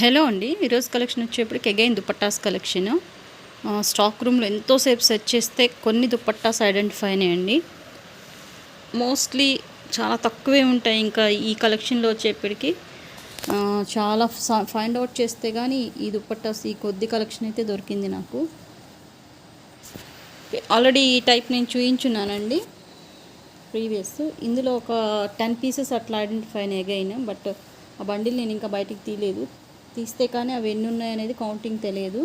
Hello అండి, ఈరోజు collection వచ్చేప్పటికి అగైన్ దుపట్టాస్ కలెక్షన్. స్టాక్ రూమ్లో ఎంతోసేపు సెర్చ్ చేస్తే కొన్ని దుపట్టాస్ ఐడెంటిఫై అయినాయండి. మోస్ట్లీ చాలా తక్కువే ఉంటాయి. ఇంకా ఈ కలెక్షన్లో వచ్చేప్పటికి చాలా ఫైండ్ అవుట్ చేస్తే కానీ ఈ దుపట్టాస్ ఈ కొద్ది కలెక్షన్ అయితే దొరికింది నాకు. ఆల్రెడీ ఈ టైప్ నేను చూయించున్నానండి ప్రీవియస్. ఇందులో ఒక 10 పీసెస్ అట్లా ఐడెంటిఫై అయినాయి అగైన్. బట్ ఆ బండిల్ నేను ఇంకా బయటికి తీస్తే కానీ అవి ఎన్ని ఉన్నాయనేది కౌంటింగ్ తెలియదు.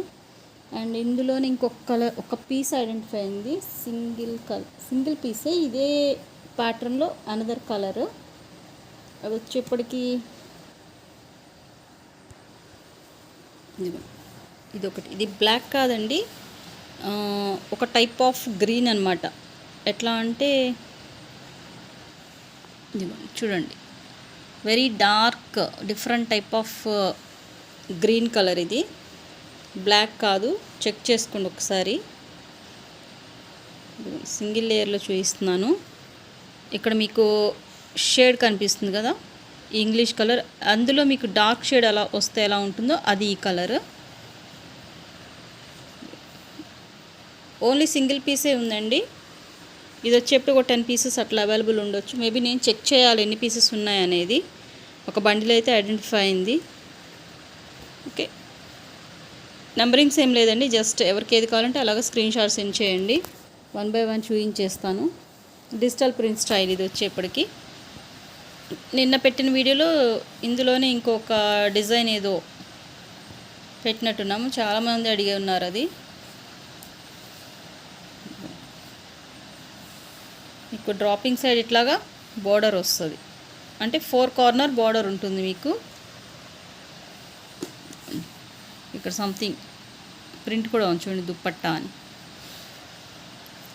అండ్ ఇందులోనే ఒక పీస్ ఐడెంటిఫై అయింది. సింగిల్ పీసే, ఇదే ప్యాటర్న్లో అనదర్ కలర్. అది వచ్చేప్పటికి ఇది బ్లాక్ కాదండి, ఒక టైప్ ఆఫ్ గ్రీన్ అనమాట. ఎట్లా అంటే చూడండి, very dark different type of green colour. ఇది బ్లాక్ కాదు, చెక్ చేసుకోండి ఒకసారి. సింగిల్ లేయర్లో చూపిస్తున్నాను. ఇక్కడ మీకు షేడ్ కనిపిస్తుంది కదా, ఇంగ్లీష్ కలర్. అందులో మీకు డార్క్ షేడ్ ఎలా వస్తే ఎలా ఉంటుందో అది ఈ కలర్. ఓన్లీ సింగిల్ పీసే ఉందండి. ఇది వచ్చేప్పుడు ఒక 10 పీసెస్ అట్లా అవైలబుల్ ఉండొచ్చు. మేబీ నేను చెక్ చేయాలి ఎన్ని పీసెస్ ఉన్నాయనేది. ఒక బండిల్ అయితే ఐడెంటిఫై అయింది. ఓకే, నెంబరింగ్స్ ఏం లేదండి, జస్ట్ ఎవరికి ఏది కావాలంటే అలాగే స్క్రీన్ షాట్ సెండ్ చేయండి. 1 by 1 చూపించేస్తాను. డిజిటల్ ప్రింట్ స్టైల్ ఇది వచ్చేప్పటికి. నిన్న పెట్టిన వీడియోలో ఇందులోనే ఇంకొక డిజైన్ ఏదో పెట్టినట్టున్నాము, చాలామంది అడిగి ఉన్నారు. అది మీకు డ్రాపింగ్ సైడ్ ఇట్లాగా బోర్డర్ వస్తుంది, అంటే 4 కార్నర్ బోర్డర్ ఉంటుంది మీకు. ఇక్కడ సంథింగ్ ప్రింట్ కూడా ఉంచండి, దుప్పట్టా అని.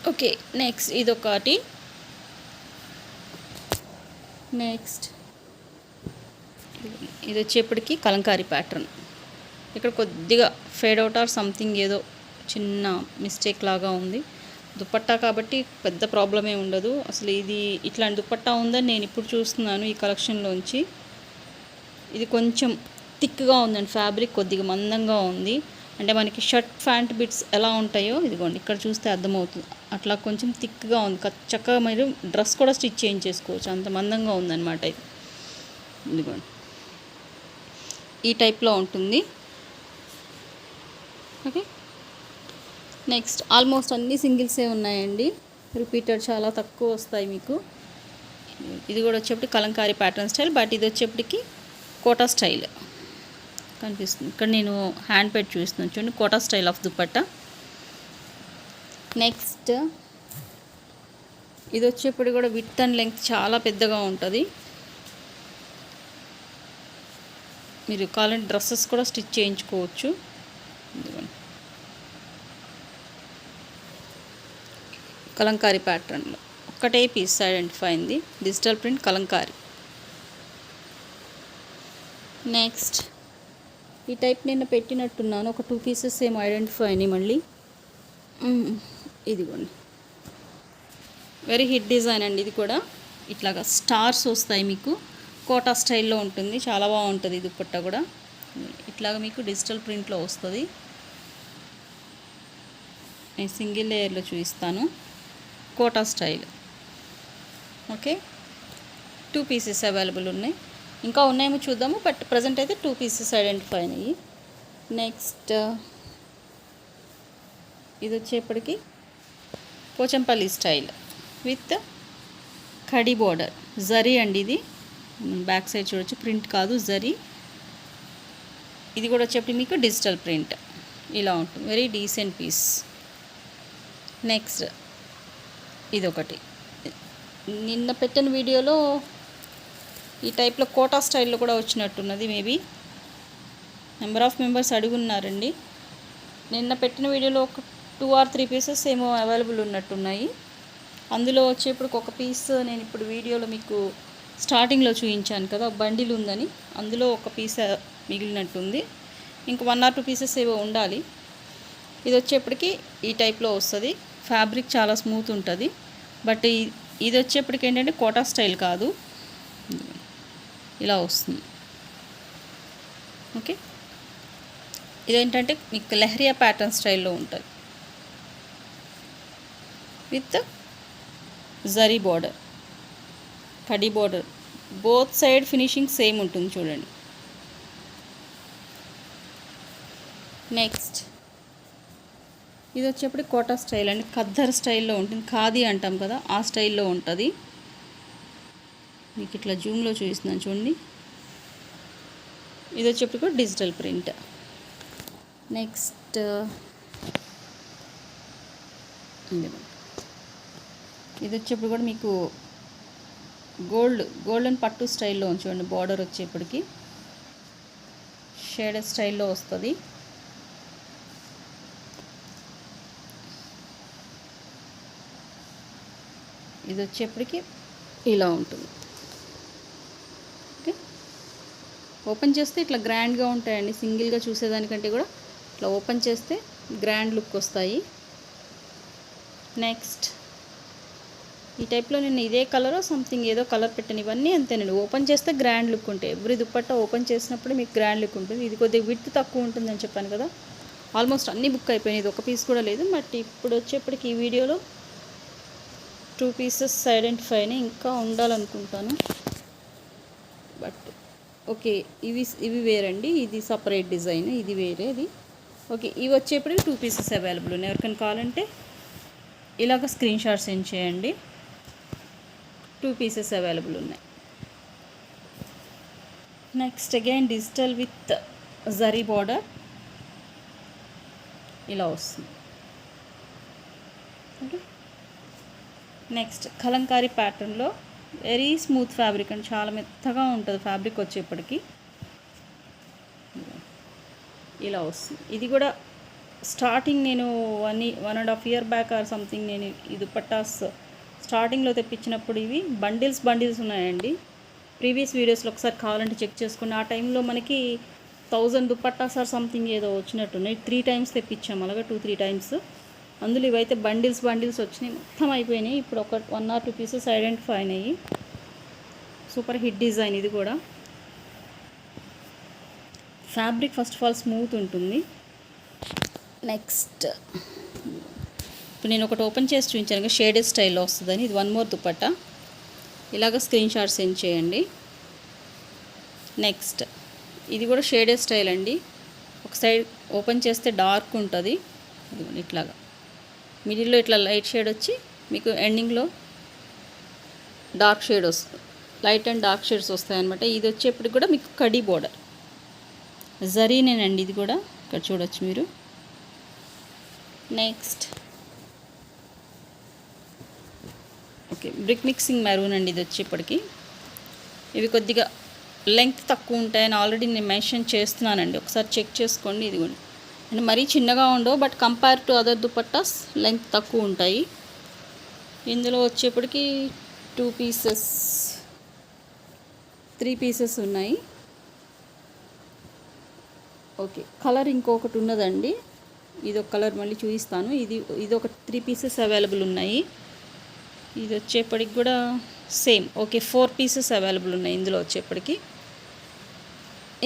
ఓకే, నెక్స్ట్ ఇదొకటి. నెక్స్ట్ ఇది వచ్చేప్పటికి కలంకారీ ప్యాటర్న్. ఇక్కడ కొద్దిగా ఫేడ్ అవుట్ ఆర్ సంథింగ్ ఏదో చిన్న మిస్టేక్ లాగా ఉంది. దుపట్టా కాబట్టి పెద్ద ప్రాబ్లమే ఉండదు. అసలు ఇది ఇట్లాంటి దుపట్టా ఉందని నేను ఇప్పుడు చూస్తున్నాను ఈ కలెక్షన్లోంచి. ఇది కొంచెం థిక్గా ఉందండి, ఫ్యాబ్రిక్ కొద్దిగా మందంగా ఉంది. అంటే మనకి షర్ట్ ప్యాంట్ బిట్స్ ఎలా ఉంటాయో ఇదిగోండి ఇక్కడ చూస్తే అర్థమవుతుంది. అట్లా కొంచెం థిక్గా ఉంది. చక్కగా మీరు డ్రెస్ కూడా స్టిచ్ చేయించేసుకోవచ్చు, అంత మందంగా ఉందన్నమాట ఇది. ఇదిగోండి ఈ టైప్లో ఉంటుంది. ఓకే, నెక్స్ట్ ఆల్మోస్ట్ అన్ని సింగిల్సే ఉన్నాయండి. రిపీటెడ్ చాలా తక్కువ వస్తాయి మీకు. ఇది కూడా వచ్చేప్పటికి కలంకారీ ప్యాటర్న్ స్టైల్, బట్ ఇది వచ్చేప్పటికి కోటా స్టైల్ కనిపిస్తుంది. ఇక్కడ నేను హ్యాండ్ పెట్టి చూస్తున్నాను చూడండి, Kota style of dupatta. Next ఇది వచ్చేప్పటికి కూడా విడ్త్ అండ్ లెంగ్త్ చాలా పెద్దగా ఉంటుంది. మీరు కావాలంటే డ్రెస్సెస్ కూడా స్టిచ్ చేయించుకోవచ్చు. కలంకారీ ప్యాటర్న్లో ఒక్కటే పీస్ ఐడెంటిఫై అయింది, డిజిటల్ ప్రింట్ కలంకారీ. నెక్స్ట్ ఈ టైప్ నిన్న పెట్టినట్టున్నాను, ఒక 2 పీసెస్ ఏమో ఐడెంటిఫై అయినాయి మళ్ళీ. ఇదిగోండి, వెరీ హిట్ డిజైన్ అండి. ఇది కూడా ఇట్లాగా స్టార్స్ వస్తాయి మీకు, కోటా స్టైల్లో ఉంటుంది, చాలా బాగుంటుంది. దుపట్టా కూడా ఇట్లాగా మీకు డిజిటల్ ప్రింట్లో వస్తుంది. నేను సింగిల్ లేయర్లో చూపిస్తాను, Kota style. Okay, 2 pieces available ఉన్నాయి. ఇంకా ఉన్నాయేమో చూద్దాము, బట్ ప్రజెంట్ అయితే 2 పీసెస్ ఐడెంటిఫై అయినాయి. నెక్స్ట్ ఇది వచ్చేప్పటికి Pochampally style with kadhi border, zari అండి. ఇది బ్యాక్ సైడ్ చూడొచ్చు, ప్రింట్ కాదు జరీ. ఇది కూడా వచ్చేప్పటికి మీకు డిజిటల్ ప్రింట్ ఇలా ఉంటుంది, వెరీ డీసెంట్ పీస్. నెక్స్ట్ ఇదొకటి, నిన్న పెట్టిన వీడియోలో ఈ టైప్లో కోటా స్టైల్లో కూడా వచ్చినట్టున్నది. మేబీ నెంబర్ ఆఫ్ మెంబర్స్ అడుగున్నారండి. నిన్న పెట్టిన వీడియోలో ఒక 2 or 3 పీసెస్ ఏమో అవైలబుల్ ఉన్నట్టున్నాయి. అందులో వచ్చేప్పుడు ఒక పీస్ నేను ఇప్పుడు వీడియోలో మీకు స్టార్టింగ్లో చూపించాను కదా, బండిల్ ఉందని, అందులో ఒక పీస్ మిగిలినట్టుంది. ఇంక 1 or 2 పీసెస్ ఏవో ఉండాలి. ఇది వచ్చేప్పటికి ఈ టైప్లో వస్తుంది. ఫ్యాబ్రిక్ చాలా స్మూత్ ఉంటుంది. బట్ ఇది వచ్చేప్పటికి ఏంటంటే కోటా స్టైల్ కాదు, ఇలా వస్తుంది. ఓకే, ఇదేంటంటే మీకు లెహరియా ప్యాటర్న్ స్టైల్లో ఉంటుంది with zari border, kadhi border. Both side finishing same ఉంటుంది చూడండి. నెక్స్ట్ ఇది వచ్చేప్పుడు కోటా స్టైల్ అండి, ఖద్దర్ స్టైల్లో ఉంటుంది. ఖాదీ అంటాం కదా, ఆ స్టైల్లో ఉంటుంది. మీకు ఇట్లా జూమ్లో చూపిస్తున్నాను చూడండి. ఇది వచ్చేప్పుడు కూడా డిజిటల్ ప్రింట్. నెక్స్ట్ ఇది వచ్చేప్పుడు కూడా మీకు గోల్డెన్ పట్టు స్టైల్లో చూడండి. బార్డర్ వచ్చేప్పటికి షేడెడ్ స్టైల్లో వస్తుంది. ఇది వచ్చేప్పటికి ఇలా ఉంటుంది. ఓకే, ఓపెన్ చేస్తే ఇట్లా గ్రాండ్గా ఉంటాయండి. సింగిల్గా చూసేదానికంటే కూడా ఇట్లా ఓపెన్ చేస్తే గ్రాండ్ లుక్ వస్తాయి. నెక్స్ట్ ఈ టైప్లో నేను ఇదే కలర్ సంథింగ్ ఏదో కలర్ పెట్టాను. ఇవన్నీ అంతేనండి, ఓపెన్ చేస్తే గ్రాండ్ లుక్ ఉంటాయి. ఎవ్రీ దుప్పట్టా ఓపెన్ చేసినప్పుడు మీకు గ్రాండ్ లుక్ ఉంటుంది. ఇది కొద్దిగా విడ్త్ తక్కువ ఉంటుందని చెప్పాను కదా, ఆల్మోస్ట్ అన్నీ బుక్ అయిపోయినాయి. ఇది ఒక పీస్ కూడా లేదు. బట్ ఇప్పుడు వచ్చేప్పటికి ఈ వీడియోలో 2 పీసెస్ ఐడెంటిఫై అయినాయి. ఇంకా ఉండాలనుకుంటాను. బట్ ఓకే, ఇవి వేరండి. ఇది సపరేట్ డిజైన్, ఇది వేరేది. ఓకే, ఇవి వచ్చేప్పటికి 2 పీసెస్ అవైలబుల్ ఉన్నాయి. ఎవరికైనా కావాలంటే ఇలాగ స్క్రీన్ షాట్ సెండ్ చేయండి. 2 పీసెస్ అవైలబుల్ ఉన్నాయి. Next again digital with zari border ఇలా వస్తుంది. ఓకే, నెక్స్ట్ కలంకారీ ప్యాటర్న్లో వెరీ స్మూత్ ఫ్యాబ్రిక్ అండి, చాలా మెత్తగా ఉంటుంది ఫ్యాబ్రిక్ వచ్చేప్పటికి. ఇలా వస్తుంది. ఇది కూడా స్టార్టింగ్ నేను 1.5 year బ్యాక్ ఆర్ సంథింగ్ నేను ఈ దుపట్టాస్ స్టార్టింగ్లో తెప్పించినప్పుడు ఇవి బండిల్స్ ఉన్నాయండి. ప్రీవియస్ వీడియోస్లో ఒకసారి కావాలంటే చెక్ చేసుకోండి. ఆ టైంలో మనకి 1000 దుపట్టాస్ ఆర్ సంథింగ్ ఏదో వచ్చినట్టున్నాయి. 3 times తెప్పించాము, అలాగా 2-3 times. అందులో ఇవైతే బండిల్స్ వచ్చినాయి, మొత్తం అయిపోయినాయి. ఇప్పుడు 1 or 2 పీసెస్ ఐడెంటిఫై అయినాయి. Super hit design. ఇది కూడా fabric first of all smooth ఉంటుంది. నెక్స్ట్ ఇప్పుడు నేను ఒకటి ఓపెన్ చేసి చూపించాను, షేడెడ్ స్టైల్లో వస్తుందని. ఇది 1 more దుపట్టా. ఇలాగ స్క్రీన్ షాట్ సెండ్ చేయండి. నెక్స్ట్ ఇది కూడా షేడెడ్ స్టైల్ అండి. ఒక సైడ్ ఓపెన్ చేస్తే డార్క్ ఉంటుంది, ఇట్లాగా మిడిల్లో ఇట్లా లైట్ షేడ్ వచ్చి మీకు ఎండింగ్లో డార్క్ షేడ్ వస్తుంది. లైట్ అండ్ డార్క్ షేడ్స్ వస్తాయి అన్నమాట. ఇది వచ్చేప్పటికి కూడా మీకు కడి బోర్డర్ జరీనేనండి. ఇది కూడా ఇక్కడ చూడొచ్చు మీరు. Next okay, brick mixing maroon అండి. ఇది వచ్చేప్పటికి ఇవి కొద్దిగా లెంగ్త్ తక్కువ ఉంటాయని ఆల్రెడీ నేను మెన్షన్ చేస్తున్నానండి, ఒకసారి చెక్ చేసుకోండి. ఇది కూడా అంటే మరీ చిన్నగా ఉండవు, but compare to other dupattas length తక్కువ ఉంటాయి. ఇందులో వచ్చేప్పటికి 2 pieces 3 pieces ఉన్నాయి. ఓకే, కలర్ ఇంకొకటి ఉన్నదండి. ఇది ఒక కలర్ మళ్ళీ చూపిస్తాను. ఇది ఒక 3 pieces అవైలబుల్ ఉన్నాయి. ఇది వచ్చేప్పటికి కూడా సేమ్. ఓకే, 4 pieces అవైలబుల్ ఉన్నాయి ఇందులో వచ్చేప్పటికి.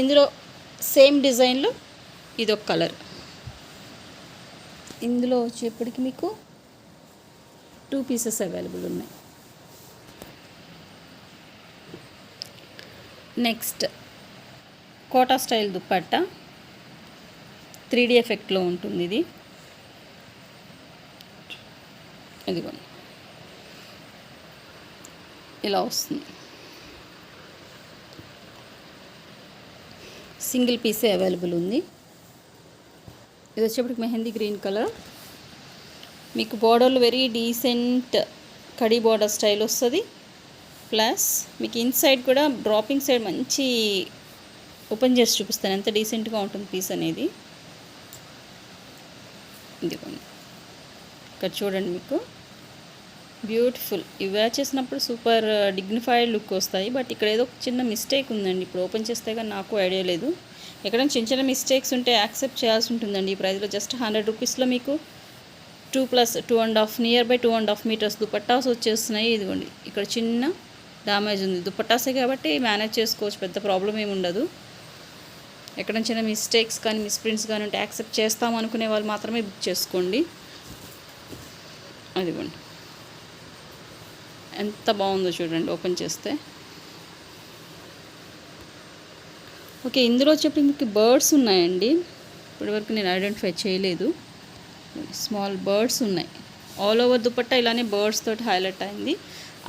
ఇందులో సేమ్ డిజైన్లో ఇది ఒక కలర్. ఇందులో వచ్చేప్పటికి మీకు 2 pieces అవైలబుల్ ఉన్నాయి. Next Kota style dupatta 3D ఎఫెక్ట్లో ఉంటుంది. ఇది ఇదిగోండి ఇలా వస్తుంది. సింగిల్ పీసే అవైలబుల్ ఉంది. ఇది వచ్చేప్పటికి మెహందీ గ్రీన్ కలర్. మీకు బార్డర్లు వెరీ డీసెంట్ కడి బార్డర్ స్టైల్ వస్తుంది. ప్లస్ మీకు ఇన్సైడ్ కూడా డ్రాపింగ్ సైడ్ మంచి ఓపెన్ చేసి చూపిస్తాను ఎంత డీసెంట్గా ఉంటుంది పీస్ అనేది. ఇదిగోండి ఇక్కడ చూడండి, మీకు బ్యూటిఫుల్. ఇవి వేర్ చేసినప్పుడు సూపర్ డిగ్నిఫైడ్ లుక్ వస్తాయి. బట్ ఇక్కడ ఏదో చిన్న మిస్టేక్ ఉందండి. ఇప్పుడు ఓపెన్ చేస్తే కానీ నాకు ఐడియా లేదు. ఎక్కడైనా చిన్న చిన్న మిస్టేక్స్ ఉంటే యాక్సెప్ట్ చేయాల్సి ఉంటుందండి. ఈ ప్రైస్లో జస్ట్ 100 రూపీస్లో మీకు 2 + 2.5 నియర్ బై 2.5 meters దుపట్టాస్ వచ్చేస్తున్నాయి. ఇదిగోండి ఇక్కడ చిన్న డ్యామేజ్ ఉంది. దుపట్టాసే కాబట్టి మేనేజ్ చేసుకోవచ్చు, పెద్ద ప్రాబ్లం ఏమి ఉండదు. ఎక్కడ చిన్న మిస్టేక్స్ కానీ మిస్ప్రింట్స్ కానీ ఉంటే యాక్సెప్ట్ చేస్తాం అనుకునే వాళ్ళు మాత్రమే బుక్ చేసుకోండి. అదిగోండి ఎంత బాగుందో చూడండి ఓపెన్ చేస్తే. ఓకే, ఇందులో వచ్చేప్పుడు మీకు బర్డ్స్ ఉన్నాయండి. ఇప్పటివరకు నేను ఐడెంటిఫై చేయలేదు. స్మాల్ బర్డ్స్ ఉన్నాయి. ఆల్ ఓవర్ దుపట్టా ఇలానే బర్డ్స్ తోటి హైలైట్ అయింది.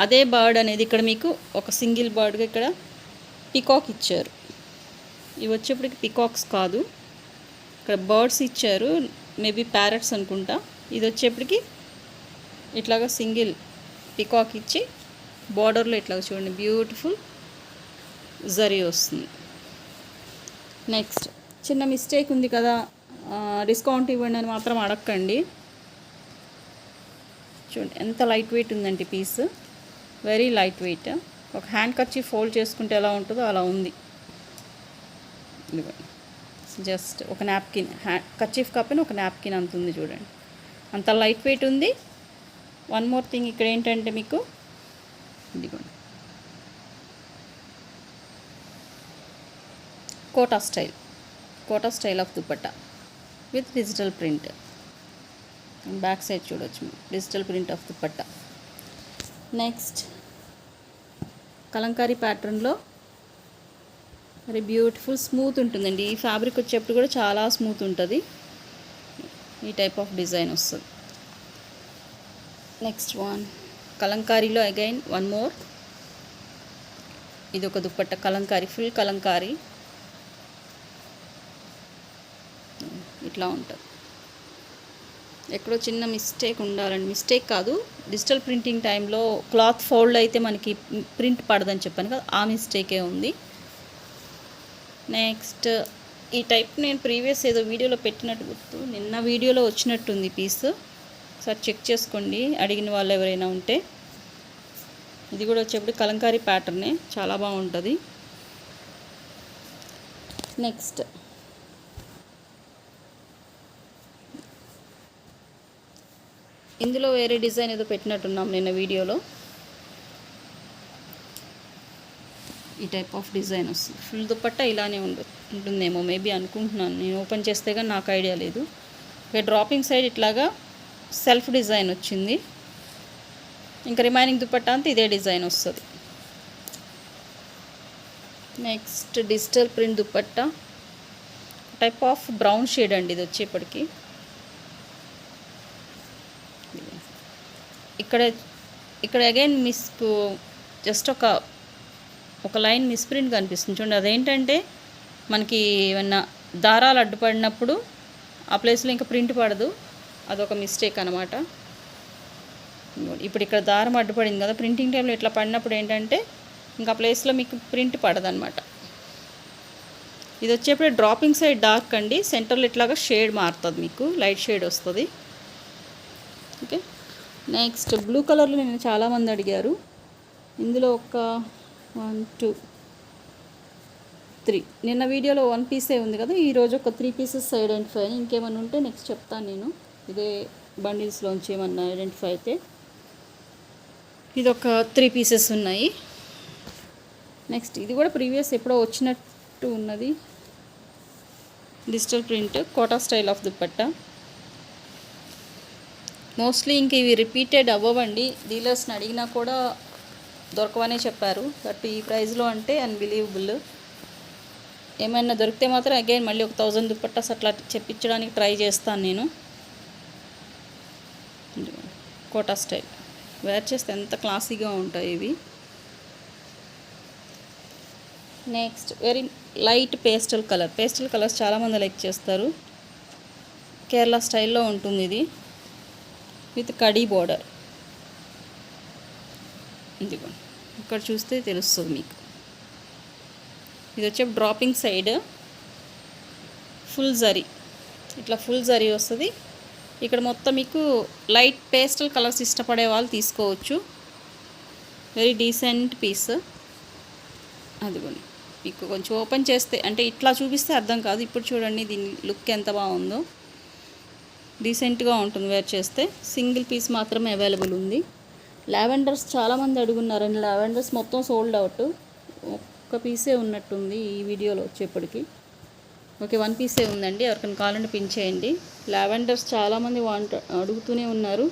అదే బర్డ్ అనేది ఇక్కడ మీకు ఒక సింగిల్ బర్డ్గా ఇక్కడ పికాక్ ఇచ్చారు. ఇవి వచ్చేప్పటికి పికాక్స్ కాదు, ఇక్కడ బర్డ్స్ ఇచ్చారు, మేబీ ప్యారెట్స్ అనుకుంటా. ఇది వచ్చేప్పటికి ఇట్లాగా సింగిల్ పికాక్ ఇచ్చి బార్డర్లో ఇట్లాగా చూడండి బ్యూటిఫుల్ జరీ వస్తుంది. నెక్స్ట్ చిన్న మిస్టేక్ ఉంది కదా, డిస్కౌంట్ ఇవ్వండి అని మాత్రం అడగండి. చూడండి ఎంత లైట్ వెయిట్ ఉందండి పీస్, వెరీ లైట్ వెయిట్. ఒక హ్యాండ్ కర్చీఫ్ ఫోల్డ్ చేసుకుంటే ఎలా ఉంటుందో అలా ఉంది. జస్ట్ ఒక నాప్కిన్, కర్చీఫ్ కాకపోయినా ఒక నాప్కిన్ అంత ఉంది చూడండి, అంత లైట్ వెయిట్ ఉంది. వన్ మోర్ థింగ్ ఇక్కడ ఏంటంటే మీకు ఇదిగోండి Kota style of dupatta with digital print. Back side చూడొచ్చు digital print of dupatta. Next Kalamkari ప్యాటర్న్లో మరి బ్యూటిఫుల్ స్మూత్ ఉంటుందండి. ఈ ఫ్యాబ్రిక్ వచ్చేప్పుడు కూడా చాలా స్మూత్ ఉంటుంది. ఈ టైప్ ఆఫ్ డిజైన్ వస్తుంది. నెక్స్ట్ వన్ కలంకారీలో అగైన్ వన్ మోర్. ఇది ఒక దుపట్టా కలంకారీ, ఫుల్ కలంకారీ ఇట్లా ఉంటుంది. ఎక్కడో చిన్న మిస్టేక్ ఉండాలండి, మిస్టేక్ కాదు, డిజిటల్ ప్రింటింగ్ టైంలో క్లాత్ ఫోల్డ్ అయితే మనకి ప్రింట్ పడదని చెప్పాను కదా, ఆ మిస్టేకే ఉంది. నెక్స్ట్ ఈ టైప్ నేను ప్రీవియస్ ఏదో వీడియోలో పెట్టినట్టు గుర్తు, నిన్న వీడియోలో వచ్చినట్టుంది పీస్, ఒకసారి చెక్ చేసుకోండి అడిగిన వాళ్ళు ఎవరైనా ఉంటే. ఇది కూడా వచ్చేప్పుడు కలంకారీ ప్యాటర్నే, చాలా బాగుంటుంది. నెక్స్ట్ ఇందులో వేరే డిజైన్ ఏదో పెట్టినట్టున్నాం నిన్న వీడియోలో. ఈ టైప్ ఆఫ్ డిజైన్ వస్తుంది. ఫుల్ దుపట్టా ఇలానే ఉంటుందేమో మేబీ అనుకుంటున్నాను, నేను ఓపెన్ చేస్తే కానీ నాకు ఐడియా లేదు. ఇక డ్రాపింగ్ సైడ్ ఇట్లాగా సెల్ఫ్ డిజైన్ వచ్చింది. ఇంకా రిమైనింగ్ దుపట్టా అంతా ఇదే డిజైన్ వస్తుంది. Next digital print dupatta type of brown shade అండి ఇది వచ్చేప్పటికి. ఇక్కడ అగైన్ మిస్కు జస్ట్ ఒక లైన్ మిస్ప్రింట్ కనిపిస్తుంది చూడండి. అదేంటంటే మనకి ఏమన్నా దారాలు అడ్డుపడినప్పుడు ఆ ప్లేస్లో ఇంకా ప్రింట్ పడదు, అదొక మిస్టేక్ అనమాట. ఇప్పుడు ఇక్కడ దారం అడ్డుపడింది కదా, ప్రింటింగ్ టైంలో ఇట్లా పడినప్పుడు ఏంటంటే ఇంకా ప్లేస్లో మీకు ప్రింట్ పడదనమాట. ఇది వచ్చేప్పుడు డ్రాపింగ్ సైడ్ డార్క్ అండి, సెంటర్లో ఇట్లాగా షేడ్ మారుతుంది, మీకు లైట్ షేడ్ వస్తుంది. ఓకే, నెక్స్ట్ బ్లూ కలర్లో నేను చాలామంది అడిగారు. ఇందులో ఒక 1 2 3 నిన్న వీడియోలో 1 పీసే ఉంది కదా, ఈరోజు ఒక 3 పీసెస్ ఐడెంటిఫై అయ్యి, ఇంకేమైనా ఉంటే నెక్స్ట్ చెప్తాను నేను. ఇదే బండిల్స్లోంచి ఏమన్నా ఐడెంటిఫై అయితే. ఇది ఒక 3 పీసెస్ ఉన్నాయి. నెక్స్ట్ ఇది కూడా ప్రీవియస్ ఎప్పుడో వచ్చినట్టు ఉన్నది, digital print Kota style of dupatta. Mostly ఇంక ఇవి రిపీటెడ్ అవ్వవండి, డీలర్స్ని అడిగినా కూడా దొరకవనే చెప్పారు. బట్ ఈ ప్రైస్లో అంటే అన్బిలీవబుల్. ఏమైనా దొరికితే మాత్రం అగైన్ మళ్ళీ ఒక 1000 దుపట్టాస్ అట్లా చెప్పించడానికి ట్రై చేస్తాను నేను. కోటా స్టైల్ వేర్ చేస్తే ఎంత క్లాసీగా ఉంటాయి ఇవి. Next very light pastel colours చాలామంది లైక్ చేస్తారు. కేరళ స్టైల్లో ఉంటుంది ఇది, విత్ కడీ బోర్డర్. ఇదిగోండి ఇక్కడ చూస్తే తెలుస్తుంది మీకు. ఇది వచ్చే డ్రాపింగ్ సైడ్ ఫుల్ జరీ, ఇట్లా ఫుల్ జరీ వస్తుంది. ఇక్కడ మొత్తం మీకు లైట్ పేస్టల్ కలర్స్ ఇష్టపడే వాళ్ళు తీసుకోవచ్చు. Very decent piece. అదిగోండి మీకు కొంచెం ఓపెన్ చేస్తే అంటే ఇట్లా చూపిస్తే అర్థం కాదు, ఇప్పుడు చూడండి దీని లుక్ ఎంత బాగుందో, డీసెంట్గా ఉంటుంది వేర్ చేస్తే. సింగిల్ పీస్ మాత్రమే అవైలబుల్ ఉంది. లావెండర్స్ చాలామంది అడుగున్నారండి, లావెండర్స్ మొత్తం సోల్డ్ అవుట్, ఒక్క పీసే ఉన్నట్టుంది ఈ వీడియోలో వచ్చేప్పటికి. ఓకే, 1 పీసే ఉందండి. ఎవరికైనా కావాలంటే పిన్ చేయండి. లావెండర్స్ చాలామంది అడుగుతూనే ఉన్నారు,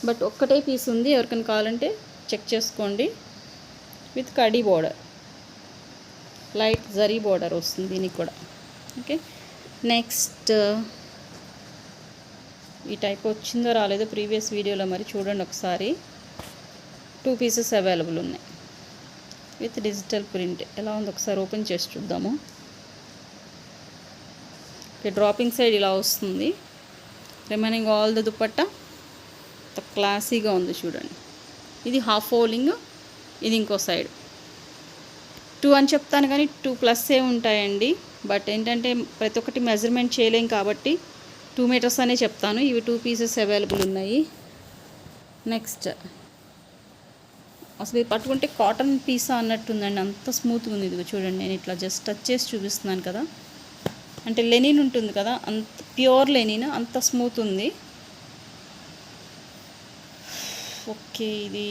బట్ ఒక్కటే పీస్ ఉంది. ఎవరికైనా కావాలంటే చెక్ చేసుకోండి. With khadi border, light zari border వస్తుంది దీనికి కూడా. ఓకే, నెక్స్ట్ ఈ టైప్ వచ్చిందో రాలేదో ప్రీవియస్ వీడియోలో మరి చూడండి ఒకసారి. 2 పీసెస్ అవైలబుల్ ఉన్నాయి విత్ డిజిటల్ ప్రింట్. ఎలా ఉంది ఒకసారి ఓపెన్ చేసి చూద్దాము. ఓకే, డ్రాపింగ్ సైడ్ ఇలా వస్తుంది. రిమైనింగ్ ఆల్ ద దుపట్టా క్లాసీగా ఉంది చూడండి. ఇది హాఫ్ ఫోల్డింగ్, ఇది ఇంకో సైడ్. 2 అని చెప్తాను కానీ 2+ ఉంటాయండి. బట్ ఏంటంటే ప్రతి ఒక్కటి మెజర్మెంట్ చేయలేం కాబట్టి 2 మీటర్స్ అనే చెప్తాను. ఇవి 2 పీసెస్ అవైలబుల్ ఉన్నాయి. నెక్స్ట్ అసలు ఇది పట్టుకుంటే కాటన్ పీసా అన్నట్టుందండి, అంత స్మూత్గా ఉంది. ఇది చూడండి, నేను ఇట్లా జస్ట్ టచ్ చేసి చూపిస్తున్నాను కదా. అంటే లెనిన్ ఉంటుంది కదా, అంత ప్యూర్ లెనిన్, అంత స్మూత్ ఉంది. ఓకే, ఇది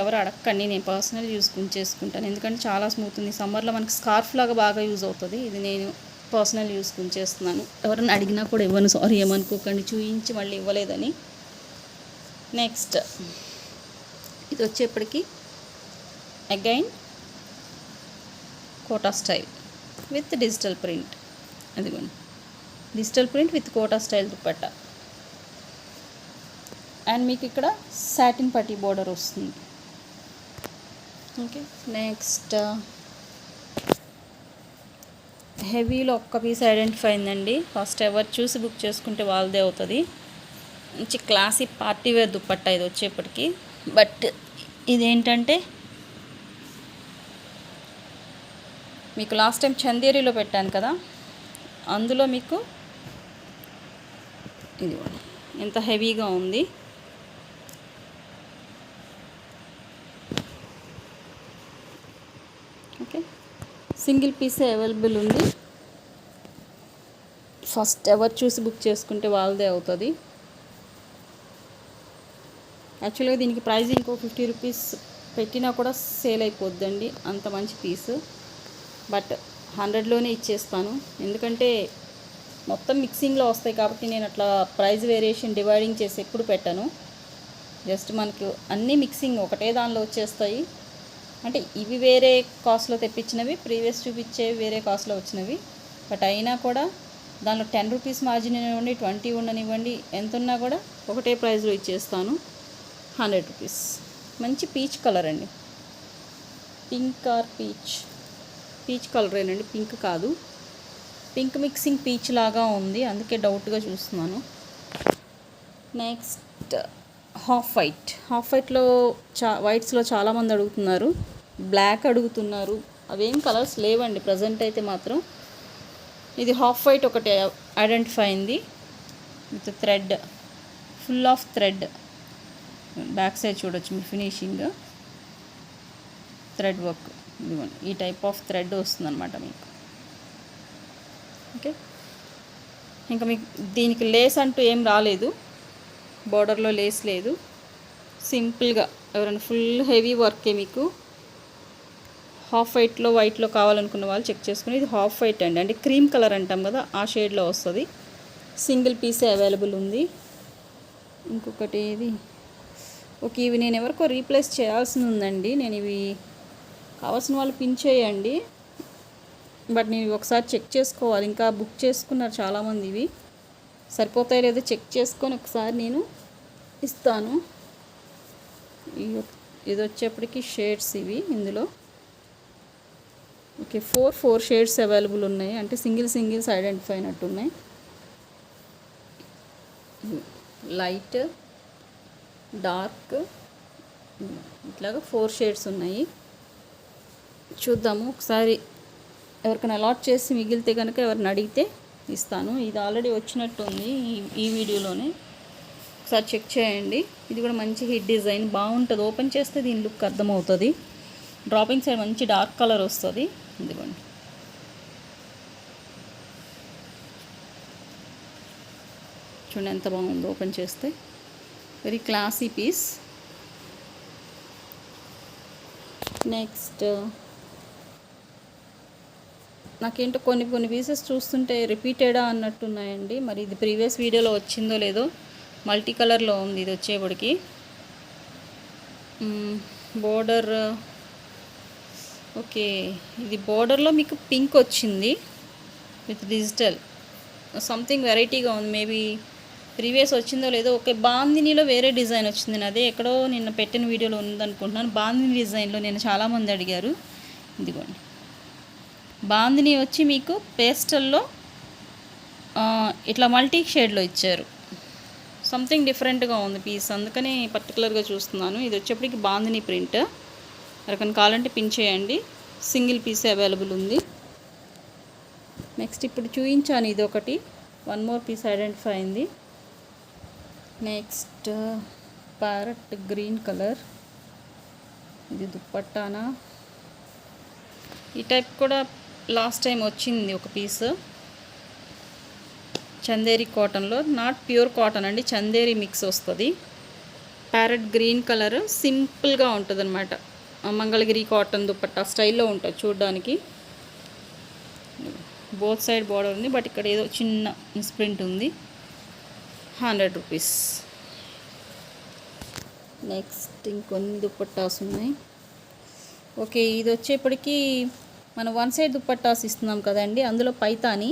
ఎవరు అడగకండి, నేను పర్సనల్ యూస్ చేసుకుంటాను. ఎందుకంటే చాలా స్మూత్ ఉంది. సమ్మర్లో మనకి స్కార్ఫ్ లాగా బాగా యూజ్ అవుతుంది. ఇది నేను పర్సనల్ యూస్ చేస్తున్నాను. ఎవరైనా అడిగినా కూడా ఇవ్వను, సారీ ఏమనుకోకండి, చూయించి మళ్ళీ ఇవ్వలేదని. నెక్స్ట్ ఇది వచ్చేప్పటికి again Kota style with digital print. అదిగోండి, digital print with Kota style dupatta. And మీకు ఇక్కడ సాటిన్ పట్టీ బోర్డర్ వస్తుంది. ఓకే, నెక్స్ట్ హెవీలో ఒక్క పీస్ ఐడెంటిఫై అయిందండి. ఫస్ట్ ఎవరు చూసి బుక్ చేసుకుంటే వాళ్ళదే అవుతుంది. మంచి క్లాసీ పార్టీ వేర్ దుపట్టా ఇది వచ్చేప్పటికి. బట్ ఇదేంటంటే మీకు లాస్ట్ టైం చందేరిలో పెట్టాను కదా, అందులో మీకు ఇది ఎంత హెవీగా ఉంది. ఓకే, సింగిల్ పీసే అవైలబుల్ ఉంది. ఫస్ట్ ఎవరు చూసి బుక్ చేసుకుంటే వాళ్ళదే అవుతుంది. యాక్చువల్గా దీనికి ప్రైస్ ఇంకో 50 రూపీస్ పెట్టినా కూడా సేల్ అయిపోద్దండి, అంత మంచి పీసు. బట్ 100లోనే ఇచ్చేస్తాను, ఎందుకంటే మొత్తం మిక్సింగ్లో వస్తాయి కాబట్టి నేను అట్లా ప్రైస్ వేరియేషన్ డివైడింగ్ చేసి ఎప్పుడు పెట్టాను. జస్ట్ మనకు అన్నీ మిక్సింగ్ ఒకటే దానిలో వచ్చేస్తాయి. అంటే ఇవి వేరే కాస్ట్లో తెప్పించినవి, ప్రీవియస్ చూపించేవి వేరే కాస్ట్లో వచ్చినవి. బట్ అయినా కూడా దానిలో 10 రూపీస్ మార్జిన్ ఇవ్వండి, 20 ఉండనివ్వండి, ఎంత ఉన్నా కూడా ఒకటే ప్రైస్లో ఇచ్చేస్తాను. 100 రూపీస్. మంచి పీచ్ కలర్ అండి, పింక్ ఆర్ పీచ్ కలరేనండి, పింక్ కాదు. పింక్ మిక్సింగ్ పీచ్ లాగా ఉంది, అందుకే డౌట్గా చూస్తున్నాను. నెక్స్ట్ హాఫ్ వైట్లో వైట్స్లో చాలామంది అడుగుతున్నారు, బ్లాక్ అడుగుతున్నారు. అవేం కలర్స్ లేవండి ప్రజెంట్ అయితే మాత్రం. ఇది హాఫ్ వైట్ ఒకటి ఐడెంటిఫై అయింది with thread, full of thread. Back side చూడొచ్చు మీరు ఫినిషింగ్ థ్రెడ్ వర్క్. ఇదిగోండి, ఈ టైప్ ఆఫ్ థ్రెడ్ వస్తుందన్నమాట మీకు. ఓకే, ఇంకా మీకు దీనికి లేస్ అంటూ ఏం రాలేదు, బార్డర్లో లేస్ లేదు. సింపుల్గా ఎవరైనా ఫుల్ హెవీ వర్కే మీకు హాఫ్ వైట్లో కావాలనుకున్న వాళ్ళు చెక్ చేసుకుని, ఇది హాఫ్ వైట్ అండి, అంటే క్రీమ్ కలర్ అంటాం కదా ఆ షేడ్లో వస్తుంది. సింగిల్ పీసే అవైలబుల్ ఉంది. ఇంకొకటి ఇది ఓకే, ఇవి నేను ఎవరికో రీప్లేస్ చేయాల్సి ఉందండి. నేను ఇవి కావాల్సిన వాళ్ళు పిన్ చేయండి, బట్ నేను ఒకసారి చెక్ చేసుకోవాలి. ఇంకా బుక్ చేసుకున్నారు చాలామంది, ఇవి సరిపోతాయో లేదో చెక్ చేసుకొని ఒకసారి నేను ఇస్తాను. ఇది వచ్చేప్పటికి షేడ్స్ ఇవి ఇందులో. ఓకే, 4 షేడ్స్ అవైలబుల్ ఉన్నాయి, అంటే సింగిల్స్ ఐడెంటిఫై అయినట్టు ఉన్నాయి. లైట్, డార్క్, ఇట్లాగా 4 షేడ్స్ ఉన్నాయి. చూద్దాము ఒకసారి, ఎవరికైనా అలాట్ చేసి మిగిలితే కనుక ఎవరిని అడిగితే ఇస్తాను. ఇది ఆల్రెడీ వచ్చినట్టు ఉంది ఈ వీడియోలోనే, ఒకసారి చెక్ చేయండి. ఇది కూడా మంచి హిట్ డిజైన్, బాగుంటుంది. ఓపెన్ చేస్తే దీని లుక్ అర్థమవుతుంది. డ్రాపింగ్ సైడ్ మంచి డార్క్ కలర్ వస్తుంది. ఇదిగోండి, చూడండి ఎంత బాగుందో ఓపెన్ చేస్తే. Very classy piece. నెక్స్ట్ నాకేంటో కొన్ని కొన్ని పీసెస్ చూస్తుంటే రిపీటెడా అన్నట్టున్నాయండి. మరి ఇది ప్రీవియస్ వీడియోలో వచ్చిందో లేదో. మల్టీ కలర్లో ఉంది ఇది వచ్చేప్పటికి. బోర్డర్ ఓకే, ఇది బోర్డర్లో మీకు పింక్ వచ్చింది విత్ డిజిటల్ సంథింగ్ వెరైటీగా ఉంది. మేబీ ప్రీవియస్ వచ్చిందో లేదో. ఓకే, బాందినీలో వేరే డిజైన్ వచ్చింది. నేను అదే ఎక్కడో నిన్న పెట్టిన వీడియోలో ఉందనుకుంటున్నాను. బాందిని డిజైన్లో నేను చాలామంది అడిగారు. ఇదిగోండి, బాందిని వచ్చి మీకు పేస్టల్లో ఇట్లా మల్టీ షేడ్లో ఇచ్చారు. సంథింగ్ డిఫరెంట్గా ఉంది పీస్, అందుకని పర్టికులర్గా చూస్తున్నాను. ఇది వచ్చేప్పటికి బాందిని ప్రింట్. ఎవరికైనా కావాలంటే పిన్ చేయండి. సింగిల్ పీస్ అవైలబుల్ ఉంది. నెక్స్ట్ ఇప్పుడు చూపించాను ఇది ఒకటి. వన్ మోర్ పీస్ ఐడెంటిఫై అయింది. Next parrot green colour. ఇది దుప్పట్టానా. ఈ టైప్ కూడా లాస్ట్ టైం వచ్చింది ఒక పీస్. చందేరి కాటన్లో, నాట్ ప్యూర్ కాటన్ అండి, చందేరి మిక్స్ వస్తుంది. ప్యారెట్ గ్రీన్ కలర్ సింపుల్గా ఉంటుంది అనమాట. మంగళగిరి కాటన్ దుప్పట్టా స్టైల్లో ఉంటుంది చూడడానికి. బోత్ సైడ్ బార్డర్ ఉంది, బట్ ఇక్కడ ఏదో చిన్న మిస్ప్రింట్ ఉంది. 100 రూపీస్. నెక్స్ట్ ఇంకొన్ని దుప్పట్టాస్ ఉన్నాయి. ఓకే, ఇది వచ్చేప్పటికి మనం వన్ సైడ్ దుప్పట్టాస్ ఇస్తున్నాం కదండి, అందులో పైతాని.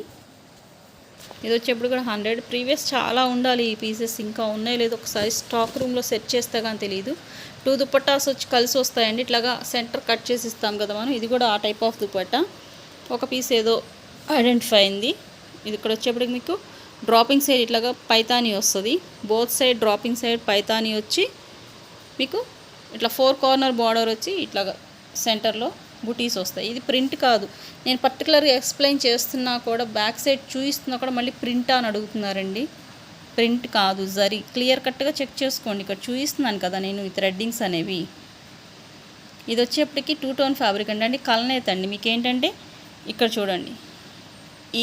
ఇది వచ్చేప్పుడు కూడా 100. ప్రీవియస్ చాలా ఉండాలి ఈ పీసెస్, ఇంకా ఉన్నాయో లేదో ఒకసారి స్టాక్ రూమ్లో సెట్ చేస్తే కానీ తెలియదు. 2 దుప్పట్టాస్ వచ్చి కలిసి వస్తాయండి. ఇట్లాగా సెంటర్ కట్ చేసి ఇస్తాం కదా మనం. ఇది కూడా ఆ టైప్ ఆఫ్ దుప్పట్టా. ఒక పీస్ ఏదో ఐడెంటిఫై అయింది. ఇది ఇక్కడ వచ్చేప్పటికి మీకు డ్రాపింగ్ సైడ్ ఇట్లాగా పైతాని వస్తుంది. Both side dropping side Paithani వచ్చి మీకు ఇట్లా 4 కార్నర్ బార్డర్ వచ్చి ఇట్లాగా సెంటర్లో బుటీస్ వస్తాయి. ఇది ప్రింట్ కాదు. నేను పర్టికులర్గా ఎక్స్ప్లెయిన్ చేస్తున్నా కూడా, బ్యాక్ సైడ్ చూపిస్తున్నా కూడా మళ్ళీ ప్రింట్ అని అడుగుతున్నారండి. ప్రింట్ కాదు, జరీ. క్లియర్ కట్గా చెక్ చేసుకోండి. ఇక్కడ చూపిస్తున్నాను కదా నేను ఈ థ్రెడ్డింగ్స్ అనేవి. ఇది వచ్చేప్పటికి 2 టోన్ ఫ్యాబ్రిక్ అండి, కలనేత అండి. మీకు ఏంటంటే ఇక్కడ చూడండి,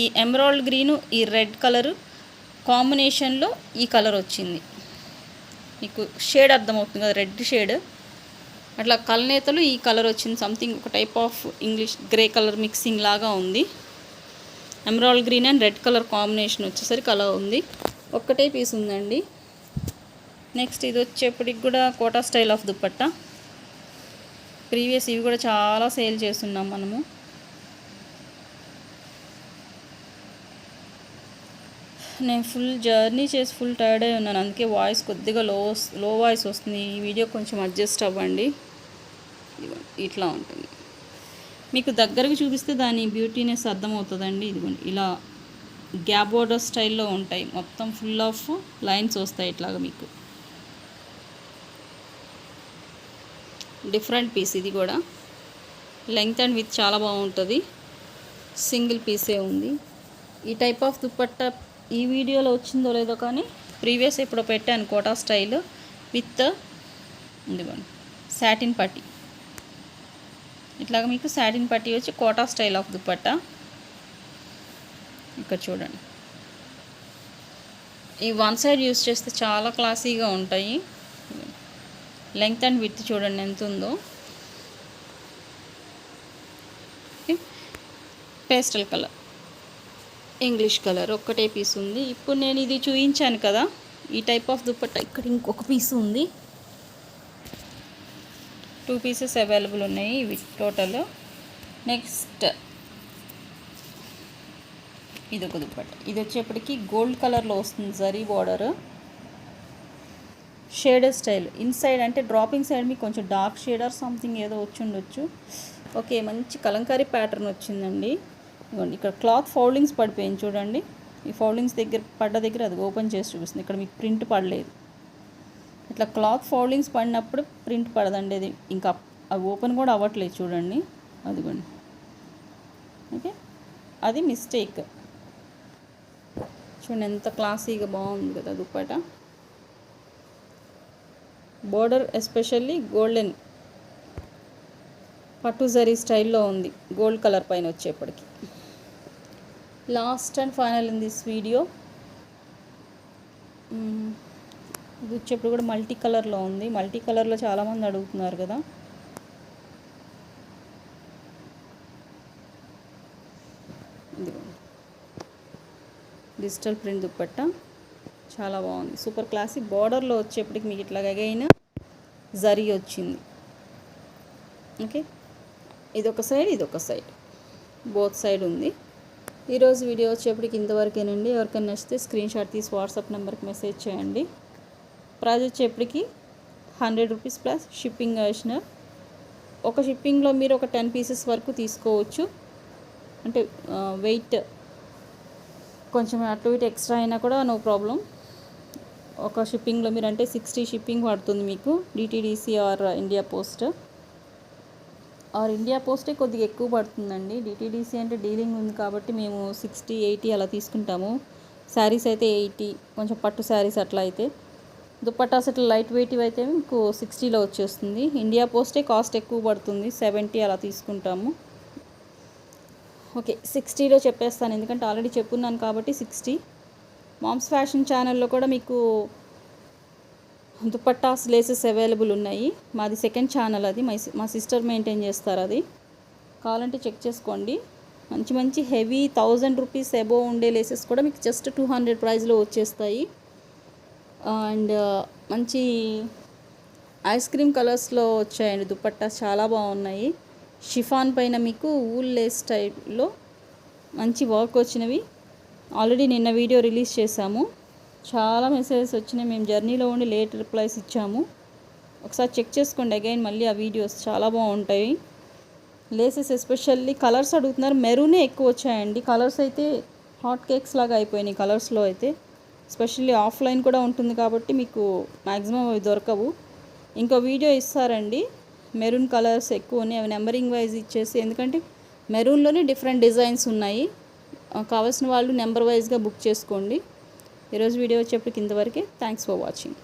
ఈ ఎమరాల్డ్ గ్రీను ఈ రెడ్ కలరు కాంబినేషన్లో ఈ కలర్ వచ్చింది. మీకు షేడ్ అర్థమవుతుంది కదా, రెడ్ షేడ్. అట్లా కలనేతలు ఈ కలర్ వచ్చింది. సంథింగ్ ఒక type of English grey colour mixing లాగా ఉంది. Emerald green and red colour combination వచ్చేసరికి అలా ఉంది. ఒక్కటే పీస్ ఉందండి. నెక్స్ట్ ఇది వచ్చేప్పటికి కూడా Kota style of dupatta. Previous ఇవి కూడా చాలా సేల్ చేస్తున్నాం మనము. నేను ఫుల్ జర్నీ చేసి ఫుల్ టైర్డ్ అయి ఉన్నాను, అందుకే వాయిస్ కొద్దిగా లో వాయిస్ వస్తుంది. ఈ వీడియో కొంచెం అడ్జస్ట్ అవ్వండి. ఇట్లా ఉంటుంది. మీకు దగ్గరకు చూపిస్తే దాని బ్యూటీనెస్ అర్థమవుతుందండి. ఇదిగోండి, ఇలా గ్యాప్ బోర్డర్ స్టైల్లో ఉంటాయి. మొత్తం ఫుల్ ఆఫ్ లైన్స్ వస్తాయి ఇట్లాగా. మీకు డిఫరెంట్ పీస్ ఇది కూడా. లెంగ్త్ అండ్ విత్ చాలా బాగుంటుంది. సింగిల్ పీసే ఉంది. ఈ టైప్ ఆఫ్ దుప్పట్టా ఈ వీడియోలో వచ్చిందో లేదో కానీ ప్రీవియస్ ఇప్పుడు పెట్టాను కోటా స్టైల్ విత్ ఇదిగోండి సాటిన్ పట్టీ. ఇట్లాగా మీకు సాటిన్ పట్టీ వచ్చి కోటా స్టైల్ ఆఫ్ దుప్పట్టా. ఇక్కడ చూడండి, ఈ వన్ సైడ్ యూస్ చేస్తే చాలా క్లాసీగా ఉంటాయి. లెంగ్త్ అండ్ విడ్త్ చూడండి ఎంత ఉందో. పేస్టల్ కలర్, ఇంగ్లీష్ కలర్ ఒక్కటే పీస్ ఉంది. ఇప్పుడు నేను ఇది చూపించాను కదా ఈ టైప్ ఆఫ్ దుప్పట్టా, ఇక్కడ ఇంకొక పీస్ ఉంది. 2 పీసెస్ అవైలబుల్ ఉన్నాయి ఇవి టోటల్. నెక్స్ట్ ఇది ఒక దుప్పట్టా. ఇది వచ్చేప్పటికి గోల్డ్ కలర్లో వస్తుంది, zari border, shader style. Inside అంటే డ్రాపింగ్ సైడ్ మీకు కొంచెం డార్క్ షేడర్ సంథింగ్ ఏదో వచ్చి ఉండొచ్చు. ఓకే, మంచి కలంకారీ ప్యాటర్న్ వచ్చిందండి. ఇదిగోండి, ఇక్కడ క్లాత్ ఫోల్డింగ్స్ పడిపోయింది చూడండి. ఈ ఫోల్డింగ్స్ దగ్గర పడ్డ దగ్గర అది ఓపెన్ చేసి చూపిస్తుంది. ఇక్కడ మీకు ప్రింట్ పడలేదు. ఇట్లా క్లాత్ ఫోల్డింగ్స్ పడినప్పుడు ప్రింట్ పడదండి. అది ఇంకా అవి ఓపెన్ కూడా అవ్వట్లేదు చూడండి. అదిగోండి, ఓకే, అది మిస్టేక్. చూడండి ఎంత క్లాసీగా బాగుంది కదా దుప్పట్టా. బోర్డర్ ఎస్పెషల్లీ గోల్డెన్ పట్టు జరీ స్టైల్లో ఉంది, గోల్డ్ కలర్ పైన వచ్చేప్పటికి. Last and final in this video. ఇది వచ్చేప్పుడు కూడా మల్టీ కలర్లో ఉంది. మల్టీ కలర్లో చాలామంది అడుగుతున్నారు కదా. ఇదిగోండి డిజిటల్ ప్రింట్ దుపట్టా చాలా బాగుంది, సూపర్ క్లాసిక్. బార్డర్లో వచ్చేప్పటికి మీకు ఇట్లా అగైన్ జరీ వచ్చింది. ఓకే, ఇదొక సైడ్ ఇదొక సైడ్, బోత్ సైడ్ ఉంది. ఈరోజు వీడియో వచ్చేప్పటికి ఇంతవరకేనండి. ఎవరికైనా నచ్చితే స్క్రీన్ షాట్ తీసి వాట్సాప్ నెంబర్కి మెసేజ్ చేయండి. ప్రైజ్ వచ్చేప్పటికి 100 రూపీస్ ప్లస్ షిప్పింగ్ అడిషనల్. ఒక షిప్పింగ్లో మీరు ఒక 10 పీసెస్ వరకు తీసుకోవచ్చు. అంటే వెయిట్ కొంచెం అటు ఇటు ఎక్స్ట్రా అయినా కూడా నో ప్రాబ్లం. ఒక షిప్పింగ్లో మీరు అంటే 60 షిప్పింగ్ పడుతుంది మీకు, DTDC or India post. India పోస్టే కొద్దిగా ఎక్కువ పడుతుందండి. డిటీడీసీ అంటే డీలింగ్ ఉంది కాబట్టి మేము 60, 80 అలా తీసుకుంటాము. శారీస్ అయితే 80, కొంచెం పట్టు శారీస్ అట్లా అయితే. దుపట్టాస్ అట్లా లైట్ వెయిట్ అయితే మీకు 60లో వచ్చేస్తుంది. ఇండియా పోస్టే కాస్ట్ ఎక్కువ పడుతుంది, 70 అలా తీసుకుంటాము. ఓకే, 60లో చెప్పేస్తాను ఎందుకంటే ఆల్రెడీ చెప్పున్నాను కాబట్టి 60. మామ్స్ ఫ్యాషన్ ఛానల్లో కూడా మీకు దుపట్టాస్ లేసెస్ అవైలబుల్ ఉన్నాయి. మాది సెకండ్ ఛానల్, అది మా సిస్టర్ మెయింటైన్ చేస్తారు. అది కావాలంటే చెక్ చేసుకోండి. మంచి మంచి హెవీ 1000 రూపీస్ అబోవ్ ఉండే లేసెస్ కూడా మీకు జస్ట్ 200 ప్రైస్లో వచ్చేస్తాయి. అండ్ మంచి ఐస్ క్రీమ్ కలర్స్లో వచ్చాయండి దుపట్టాస్, చాలా బాగున్నాయి. షిఫాన్ పైన మీకు ఊల్ లేస్ టైప్లో మంచి వర్క్ వచ్చినవి. ఆల్రెడీ నిన్న వీడియో రిలీజ్ చేశాము, చాలా మెసేజెస్ వచ్చినాయి. మేము జర్నీలో ఉండి లేట్ రిప్లైస్ ఇచ్చాము. ఒకసారి చెక్ చేసుకోండి అగైన్ మళ్ళీ ఆ వీడియోస్, చాలా బాగుంటాయి. లేసెస్ ఎస్పెషల్లీ కలర్స్ అడుగుతున్నారు, మెరూనే ఎక్కువ వచ్చాయండి. కలర్స్ అయితే హాట్ కేక్స్ లాగా అయిపోయినాయి కలర్స్లో అయితే. ఎస్పెషల్లీ ఆఫ్లైన్ కూడా ఉంటుంది కాబట్టి మీకు మ్యాక్సిమం అవి దొరకవు. ఇంకో వీడియో ఇస్తారండి, మెరూన్ కలర్స్ ఎక్కువ ఉన్నాయి, అవి నెంబరింగ్ వైజ్ ఇచ్చేసి, ఎందుకంటే మెరూన్లోనే డిఫరెంట్ డిజైన్స్ ఉన్నాయి. కావాల్సిన వాళ్ళు నెంబర్ వైజ్గా బుక్ చేసుకోండి. ఈరోజు వీడియో వచ్చేప్పటికి ఇంతవరకే. Thanks for watching.